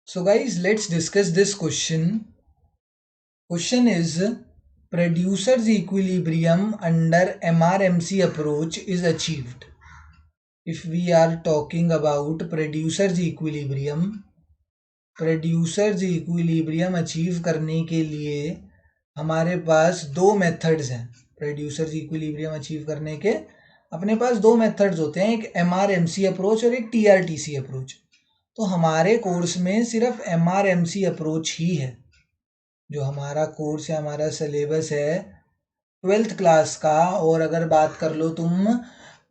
So guys, let's discuss this question. Question is, producer's equilibrium under MRMC approach is achieved. If we are talking about producer's equilibrium achieve करने के लिए हमारे पास दो methods हैं. Producers equilibrium achieve करने के अपने पास दो मेथड्स होते हैं, एक MRMC अप्रोच और एक TRTC अप्रोच. तो हमारे कोर्स में सिर्फ MRMC अप्रोच ही है. जो हमारा कोर्स है, हमारा सिलेबस है 12th क्लास का. और अगर बात कर लो तुम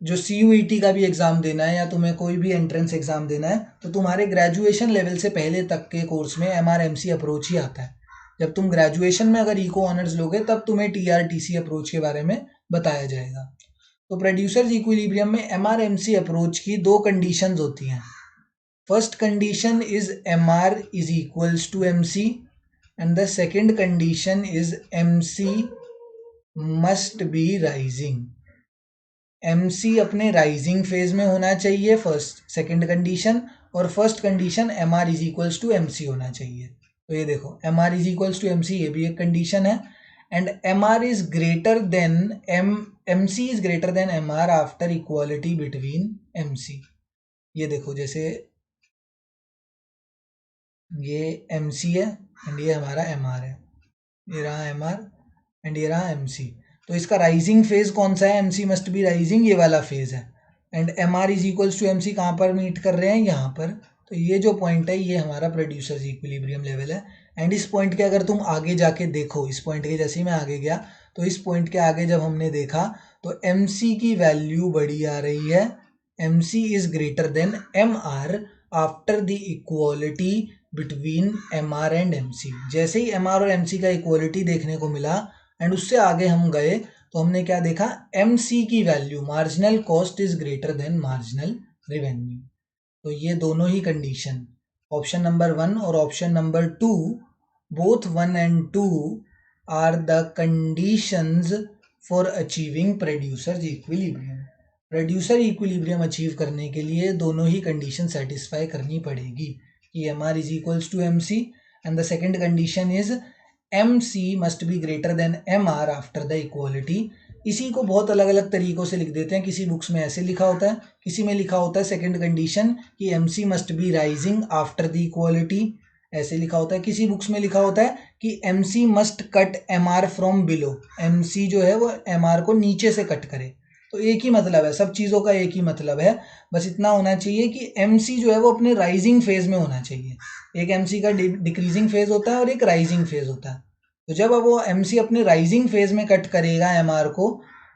जो CUET का भी एग्ज़ाम देना है या तुम्हें कोई भी एंट्रेंस एग्ज़ाम देना है, तो तुम्हारे ग्रेजुएशन लेवल से पहले तक के कोर्स में MRMC अप्रोच ही आता है. जब तुम ग्रेजुएशन में अगर इको ऑनर्स लोगे तब तुम्हें TRTC अप्रोच के बारे में बताया जाएगा. तो प्रोड्यूसर्स इक्विलिब्रियम में MRMC अप्रोच की दो कंडीशंस होती हैं. First condition is MR is equals to MC and the second condition is MC must be rising. MC अपने राइजिंग फेज में होना चाहिए, सेकंड कंडीशन. और first condition MR is equals to MC होना चाहिए. तो ये देखो MR is equals to MC, ये भी एक कंडीशन है. And MR is greater than MC is greater than MR after equality between MC. ये देखो जैसे ये MC है एंड ये हमारा MR है. ये रहा MR एंड ये रहा MC. तो इसका राइजिंग फेज कौन सा है? MC मस्ट बी राइजिंग, ये वाला फेज है. And MR is equals to MC कहाँ पर मीट कर रहे हैं? यहाँ पर. तो ये जो पॉइंट है ये हमारा प्रोड्यूसर्स इक्विलिब्रियम लेवल है. एंड इस पॉइंट के अगर तुम आगे जाके देखो, इस पॉइंट के जैसे ही मैं आगे गया तो इस पॉइंट के आगे जब हमने देखा तो MC की वैल्यू बड़ी आ रही है. MC is greater than MR after the equality between MR and MC. जैसे ही MR और MC का इक्वालिटी देखने को मिला एंड उससे आगे हम गए तो हमने क्या देखा? MC की value marginal cost is greater than marginal revenue. तो ये दोनों ही कंडीशन, ऑप्शन नंबर 1 और option number 2, both 1 and 2 are the conditions for achieving producers equilibrium. Producer equilibrium achieve करने के लिए दोनों ही कंडीशन सेटिस्फाई करनी पड़ेगी कि MR is equals to MC and the second condition is MC must be greater than MR after the equality. इसी को बहुत अलग अलग तरीकों से लिख देते हैं. किसी बुक्स में ऐसे लिखा होता है, किसी में लिखा होता है सेकेंड कंडीशन कि MC must B rising after the equality, ऐसे लिखा होता है. किसी बुक्स में लिखा होता है कि MC must cut MR from below. MC जो है वो MR को नीचे से कट करे. तो एक ही मतलब है, सब चीज़ों का एक ही मतलब है. बस इतना होना चाहिए कि MC जो है वो अपने राइजिंग फेज में होना चाहिए. एक MC का डिक्रीजिंग फेज होता है और एक राइजिंग फेज होता है. तो जब अब वो MC अपने राइजिंग फेज में कट करेगा MR को,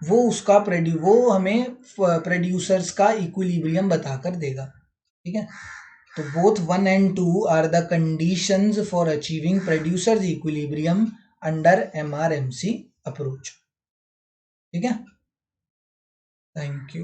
वो हमें प्रोड्यूसर्स का इक्विलिब्रियम बताकर देगा. ठीक है. तो both 1 and 2 are the conditions for achieving producers equilibrium under MRMC approach. ठीक है. Thank you.